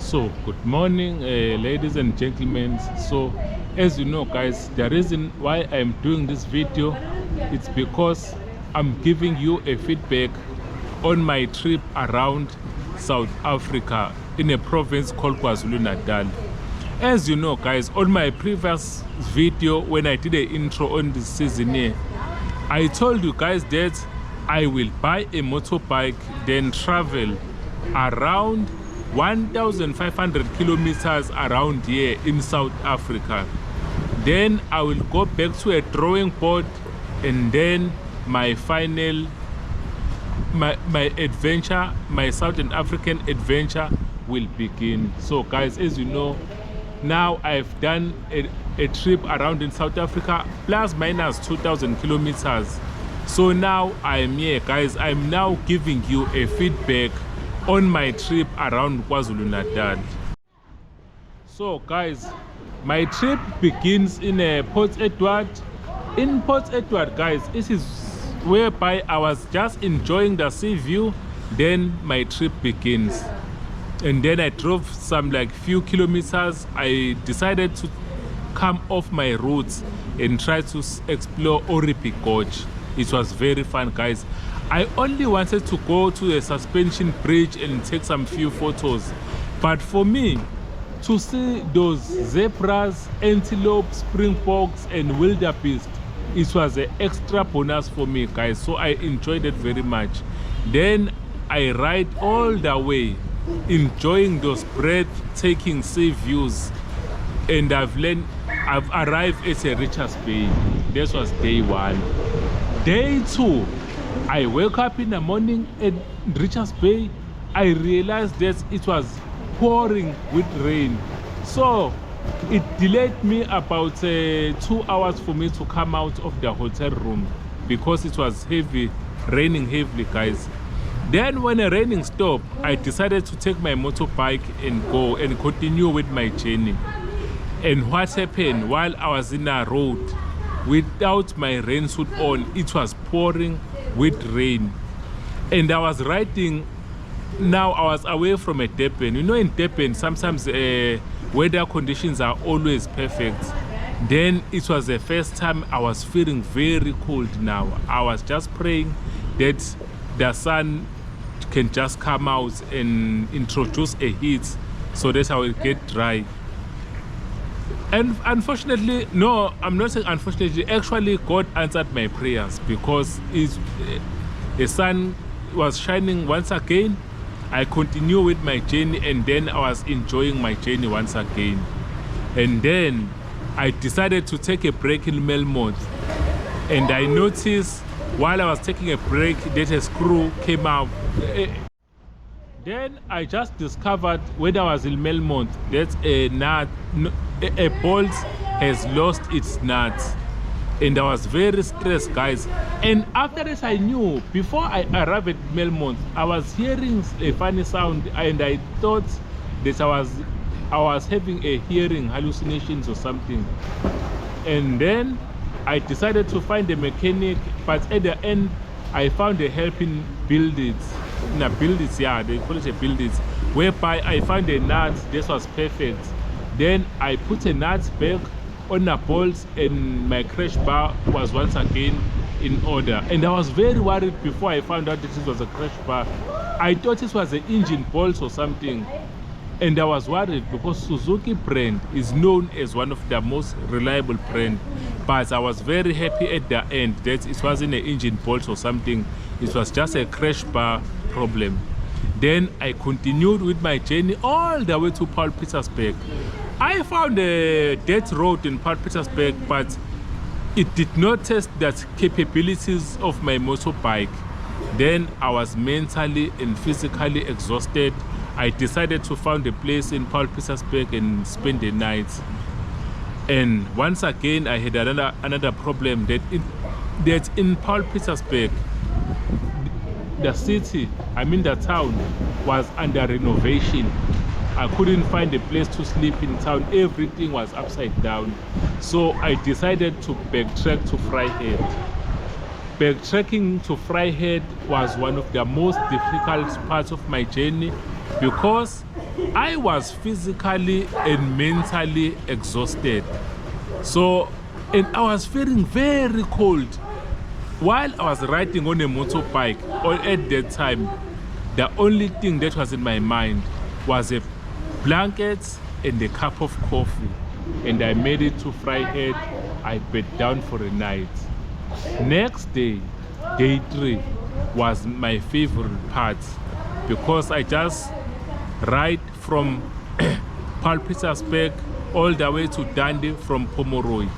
So good morning, ladies and gentlemen. So as you know guys, the reason why I'm doing this video, it's because I'm giving you a feedback on my trip around South Africa in a province called KwaZulu-Natal. As you know guys, on my previous video when I did an intro on this season here, I told you guys that I will buy a motorbike, then travel around 1,500 kilometers around here in South Africa. Then I will go back to a drawing board, and then my final adventure, my Southern African adventure will begin. So guys, as you know, now I've done a trip around in South Africa plus minus 2,000 kilometers. So now I'm here guys, I'm now giving you a feedback on my trip around KwaZulu-Natal. So guys, my trip begins in Port Edward. In Port Edward guys, this is whereby I was just enjoying the sea view. Then my trip begins, and then I drove some like few kilometers. I decided to come off my route and try to explore Oribi Gorge. It was very fun guys. I only wanted to go to a suspension bridge and take some few photos, but for me to see those zebras, antelope, springboks and wildebeest, it was an extra bonus for me guys. So I enjoyed it very much. Then I ride all the way enjoying those breathtaking sea views, and I've arrived at Richards Bay. This was day one. Day two, I woke up in the morning at Richards Bay. I realized that it was pouring with rain, so it delayed me about 2 hours for me to come out of the hotel room because it was raining heavily guys. Then when the raining stopped, I decided to take my motorbike and go and continue with my journey. And what happened while I was in the road without my rain suit on, it was pouring with rain, and I was riding. Now I was away from a Durban. You know, in Durban sometimes weather conditions are always perfect. Then it was the first time I was feeling very cold. Now I was just praying that the sun can just come out and introduce a heat so that I will get dry. And unfortunately, no, I'm not saying unfortunately, actually God answered my prayers, because the sun was shining once again. I continued with my journey, and then I was enjoying my journey once again. And then I decided to take a break in Melmont, and I noticed while I was taking a break that a screw came out. Then I just discovered when I was in Melmont that a bolt has lost its nut, and I was very stressed guys. And after this I knew, before I arrived at Melmont, I was hearing a funny sound, and I thought that I was having a hearing hallucinations or something. And then I decided to find a mechanic, but at the end I found a helping build it. Yeah, they call it a build it, whereby I found a nut. This was perfect. Then I put a nut back on the bolts, and my crash bar was once again in order. And I was very worried before I found out that this was a crash bar. I thought it was an engine bolt or something, and I was worried because Suzuki brand is known as one of the most reliable brand. But I was very happy at the end that it wasn't an engine bolt or something. It was just a crash bar problem. Then I continued with my journey all the way to Paul Petersburg. I found a dirt road in Paul Petersburg, but it did not test the capabilities of my motorbike. Then I was mentally and physically exhausted. I decided to find a place in Paul Petersburg and spend the night. And once again I had another problem, that in Paul Petersburg, the city, the town, was under renovation. I couldn't find a place to sleep in town. Everything was upside down. So I decided to backtrack to Vryheid. Backtracking to Vryheid was one of the most difficult parts of my journey, because I was physically and mentally exhausted. So, and I was feeling very cold. While I was riding on a motorbike, or at that time, the only thing that was in my mind was a blanket and a cup of coffee. And I made it to Vryheid. I bed down for a night. Next day, day 3, was my favorite part because I just ride from Paul Petersburg all the way to Dundee from Pomeroy.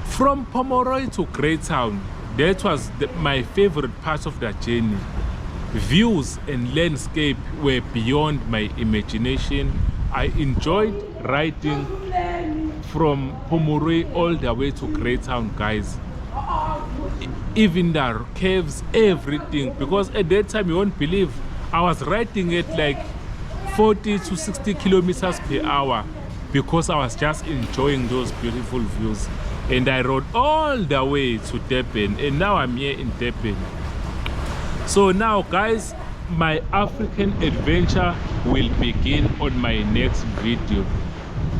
From Pomeroy to Greytown, that was my favorite part of the journey. Views and landscape were beyond my imagination. I enjoyed riding from Pomeroy all the way to Greytown, guys. Even the caves, everything, because at that time you won't believe I was riding at like 40 to 60 kilometers per hour because I was just enjoying those beautiful views. And I rode all the way to Durban, and now I'm here in Durban. So now, guys, my African adventure will begin on my next video,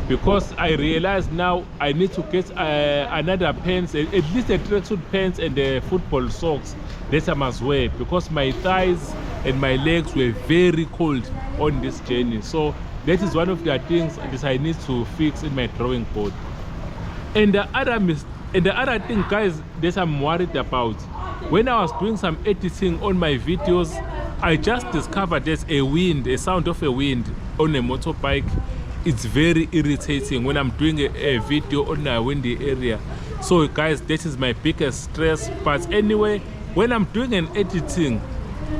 because I realized now I need to get another pants, at least a tracksuit pants and the football socks that I must wear, because my thighs and my legs were very cold on this journey. So that is one of the things that I need to fix in my drawing board. And the other thing, guys, that I'm worried about, when I was doing some editing on my videos, I just discovered there's a sound of a wind on a motorbike. It's very irritating when I'm doing a video on a windy area. So guys, that is my biggest stress. But anyway, when I'm doing an editing,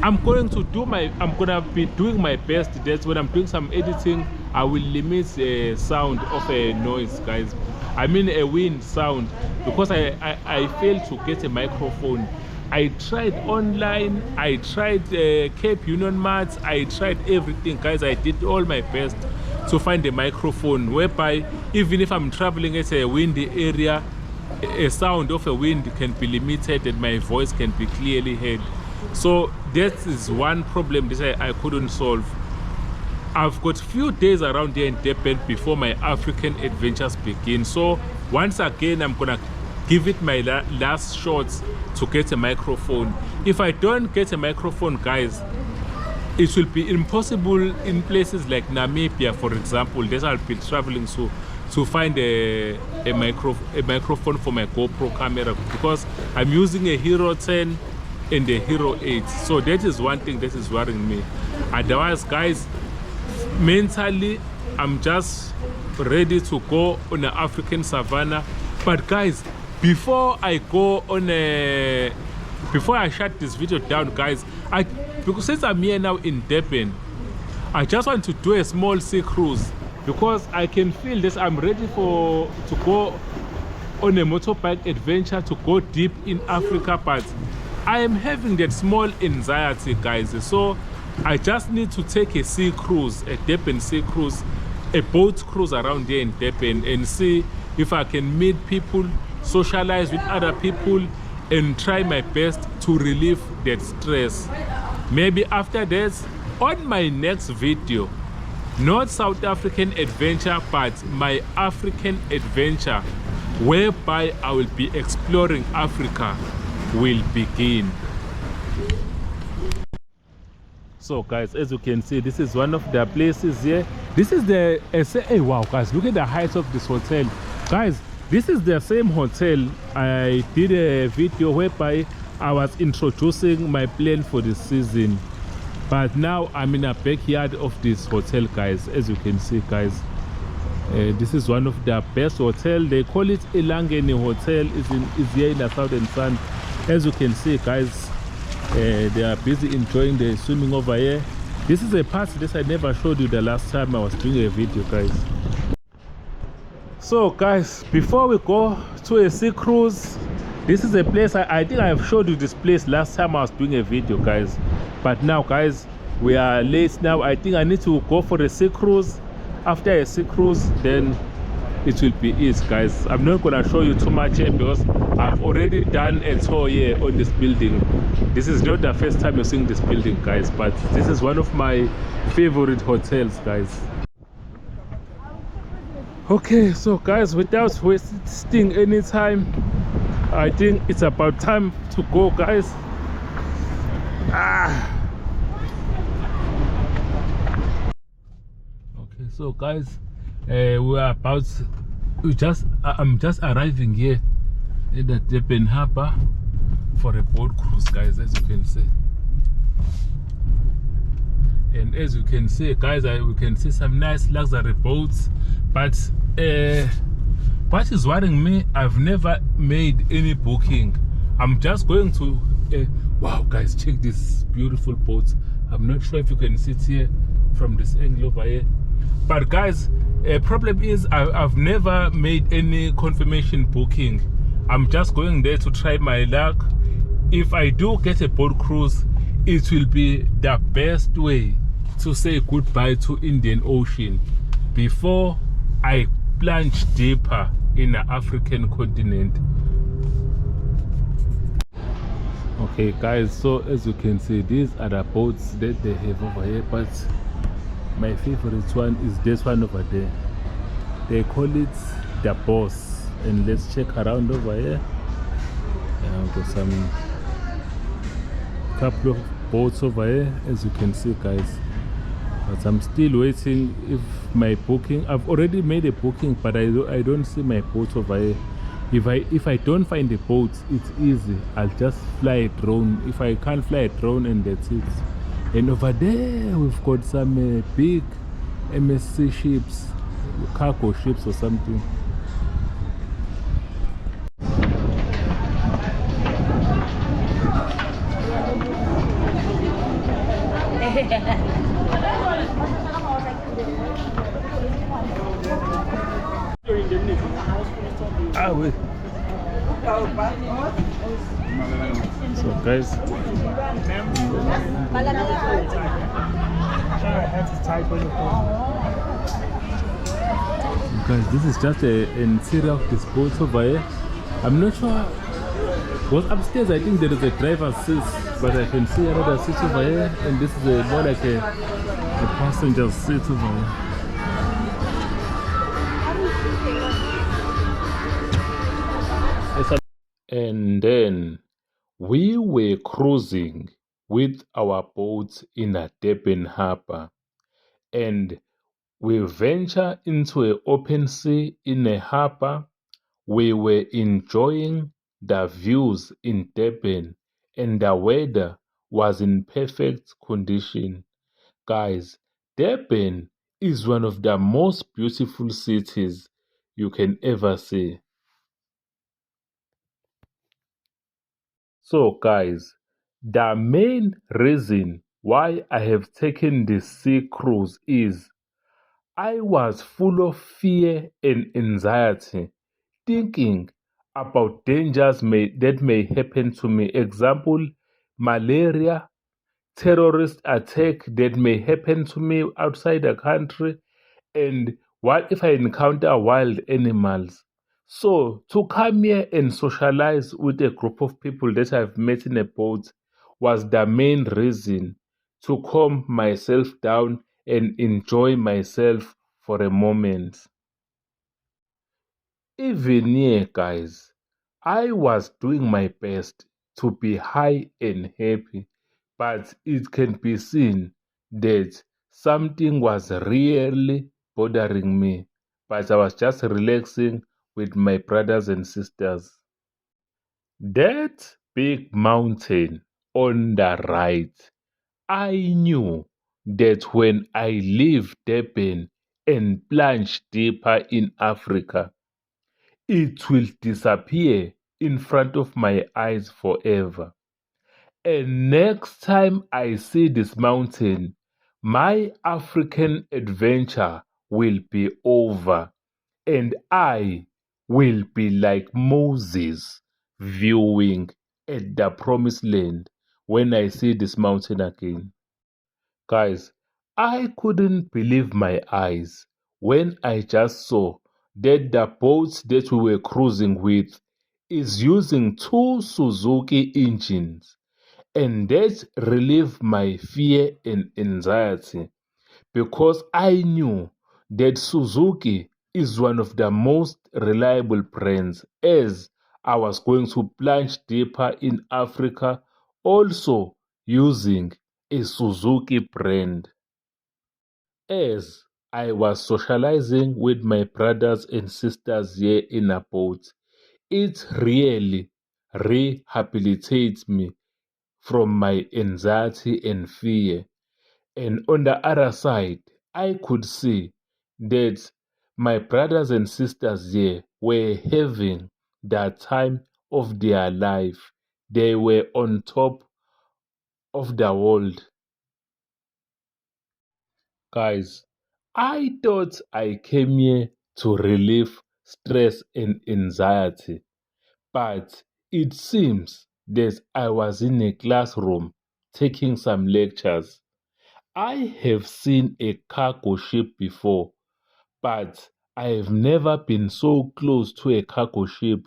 I'm gonna be doing my best. That's when I'm doing some editing, I will limit the sound of a noise, guys. I mean a wind sound, because I failed to get a microphone. I tried online, I tried Cape Union Mats, I tried everything, guys. I did all my best to find a microphone whereby even if I'm traveling at a windy area, a sound of a wind can be limited and my voice can be clearly heard. So that is one problem that I couldn't solve. I've got few days around here in Durban before my African adventures begin. So once again, I'm gonna give it my last shots to get a microphone. If I don't get a microphone, guys, it will be impossible in places like Namibia, for example, that I'll be traveling to find a microphone for my GoPro camera, because I'm using a Hero 10 and a Hero 8. So that is one thing that is worrying me. Otherwise, guys, mentally, I'm just ready to go on an African savannah. But guys, before I shut this video down, guys, because since I'm here now in Durban, I just want to do a small sea cruise, because I can feel this. I'm ready to go on a motorbike adventure, to go deep in Africa, but I am having that small anxiety, guys. So I just need to take a sea cruise, a Durban sea cruise, a boat cruise around here in Durban, and see if I can meet people, socialize with other people, and try my best to relieve that stress. Maybe after that, on my next video, not South African adventure, but my African adventure, whereby I will be exploring Africa, will begin. So guys, as you can see, this is one of the places here. This is the hey, wow, guys, look at the height of this hotel. Guys, this is the same hotel I did a video whereby I was introducing my plan for the season. But now I'm in a backyard of this hotel, guys. As you can see, guys, this is one of the best hotel. They call it Elangeni Hotel. It's here in the Southern Sun. As you can see, guys, they are busy enjoying the swimming over here. This is a part that I never showed you the last time I was doing a video, guys. So guys, before we go to a sea cruise, this is a place I think I have showed you this place last time I was doing a video, guys. But now, guys, we are late now. I think I need to go for a sea cruise. After a sea cruise, then it will be it, guys. I'm not gonna show you too much here because I've already done a tour here on this building. This is not the first time you're seeing this building, guys, but this is one of my favorite hotels, guys. Okay, so guys, without wasting any time, I think it's about time to go, guys. Okay, so guys, I'm just arriving here in the Durban Harbour for a boat cruise, guys, as you can see. And as you can see, guys, we can see some nice luxury boats. But what is worrying me, I've never made any booking. I'm just going to wow, guys, check this beautiful boat. I'm not sure if you can see it here from this angle over here. But guys, problem is I've never made any confirmation booking. I'm just going there to try my luck. If I do get a boat cruise, it will be the best way to say goodbye to Indian Ocean before I plunge deeper in the African continent. Okay, guys, so as you can see, these are the boats that they have over here, but my favorite one is this one over there. They call it the Boss. And let's check around over here. I've got some couple of boats over here, as you can see, guys. But I'm still waiting if my booking, I've already made a booking, but I don't see my boat over here. If I don't find a boat, it's easy. I'll just fly a drone. If I can't fly a drone, and that's it. And over there we've got some big MSC ships, cargo ships or something. Wait. So guys, this is just an interior of this boat over here. I'm not sure. Because upstairs I think there is a driver's seat, but I can see another seat over here, and this is more like a passenger seat over here. And then we were cruising with our boats in a Durban Harbour, and we venture into an open sea in a harbour. We were enjoying the views in Durban, and the weather was in perfect condition. Guys, Durban is one of the most beautiful cities you can ever see. So guys, the main reason why I have taken this sea cruise is I was full of fear and anxiety, thinking about dangers that may happen to me. Example, malaria, terrorist attack that may happen to me outside the country, and what if I encounter wild animals? So, to come here and socialize with a group of people that I've met in a boat was the main reason to calm myself down and enjoy myself for a moment. Even here, guys, I was doing my best to be high and happy, but it can be seen that something was really bothering me, but I was just relaxing with my brothers and sisters. That big mountain on the right, I knew that when I leave Durban and plunge deeper in Africa, it will disappear in front of my eyes forever. And next time I see this mountain, my African adventure will be over, and I will be like Moses viewing at the promised land when I see this mountain again. Guys, I couldn't believe my eyes when I just saw that the boat that we were cruising with is using 2 Suzuki engines, and that relieved my fear and anxiety because I knew that Suzuki is one of the most reliable brands as I was going to plunge deeper in Africa also using a Suzuki brand. As I was socializing with my brothers and sisters here in a boat, it really rehabilitates me from my anxiety and fear. And on the other side, I could see that my brothers and sisters here were having the time of their life. They were on top of the world. Guys, I thought I came here to relieve stress and anxiety, but it seems that I was in a classroom taking some lectures. I have seen a cargo ship before, but I have never been so close to a cargo ship.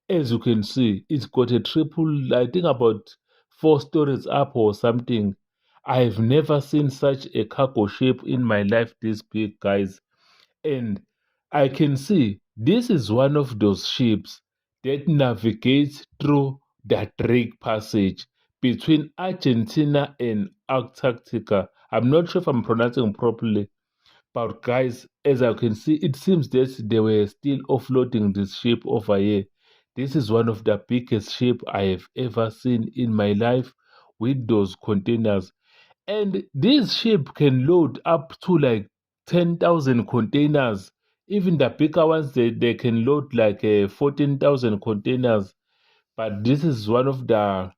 As you can see, it's got a triple, I think about 4 stories up or something. I've never seen such a cargo ship in my life this big, guys. And I can see this is one of those ships that navigates through the Drake Passage between Argentina and Antarctica. I'm not sure if I'm pronouncing properly, but guys, as I can see, it seems that they were still offloading this ship over here. This is one of the biggest ship I have ever seen in my life with those containers. And this ship can load up to like 10,000 containers. Even the bigger ones, they can load like 14,000 containers. But this is one of the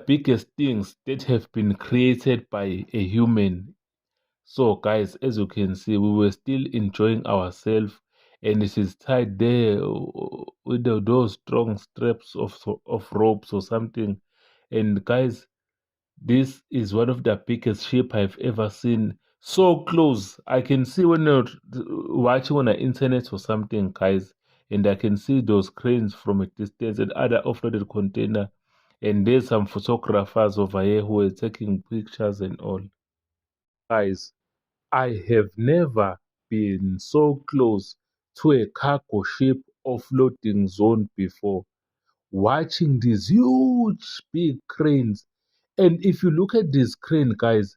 biggest things that have been created by a human. So, guys, as you can see, we were still enjoying ourselves, and it is tied there with those strong straps of ropes or something. And, guys, this is one of the biggest ship I've ever seen. So close. I can see when you're watching on the internet or something, guys, and I can see those cranes from a distance and other offloaded container. And there's some photographers over here who are taking pictures and all. Guys, I have never been so close to a cargo ship offloading zone before. Watching these huge big cranes. And if you look at this crane, guys,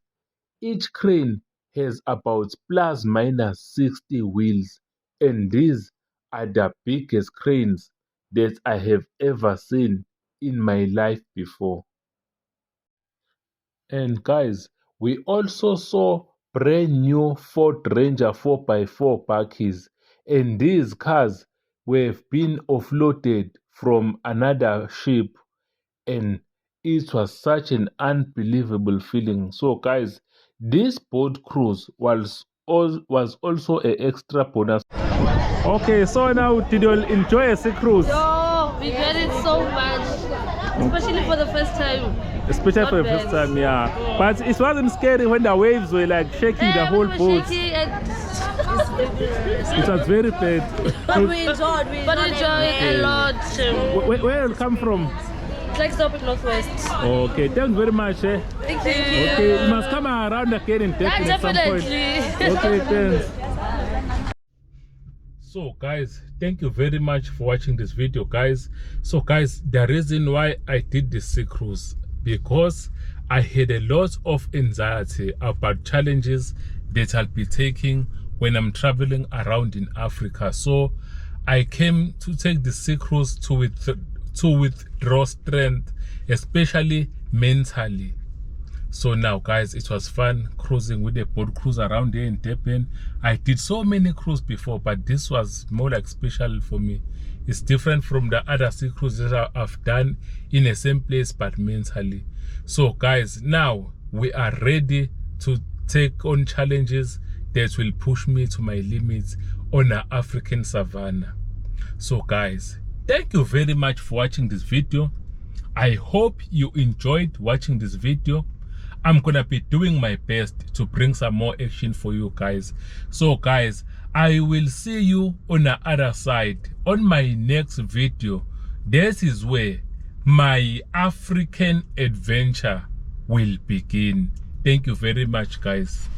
each crane has about plus minus 60 wheels. And these are the biggest cranes that I have ever seen in my life before. And guys, we also saw brand new Ford Ranger 4x4 bakkies, and these cars were being offloaded from another ship, and it was such an unbelievable feeling. So guys, this boat cruise was also an extra bonus. Okay, so now did you enjoy a sea cruise? Oh, we enjoyed it so much, especially for the first time. Especially for the first time, yeah. But it wasn't scary when the waves were like shaking the whole boat. It was very bad. But we enjoyed a lot. Where you come from? Like Stopping Northwest. Okay, thanks very much. Thank you. Okay, you must come around again in Durban at some point. Okay, thanks. So guys, thank you very much for watching this video, guys. So guys, the reason why I did this sea cruise, because I had a lot of anxiety about challenges that I'll be taking when I'm traveling around in Africa. So I came to take the sea cruise to withdraw strength, especially mentally. So now guys, it was fun cruising with a boat cruise around here in Durban. I did so many cruises before, but this was more like special for me. It's different from the other sea cruises that I've done in the same place, but mentally. So guys, now we are ready to take on challenges that will push me to my limits on the African savannah. So guys, thank you very much for watching this video. I hope you enjoyed watching this video. I'm gonna be doing my best to bring some more action for you guys. So guys, I will see you on the other side on my next video. This is where my African adventure will begin. Thank you very much, guys.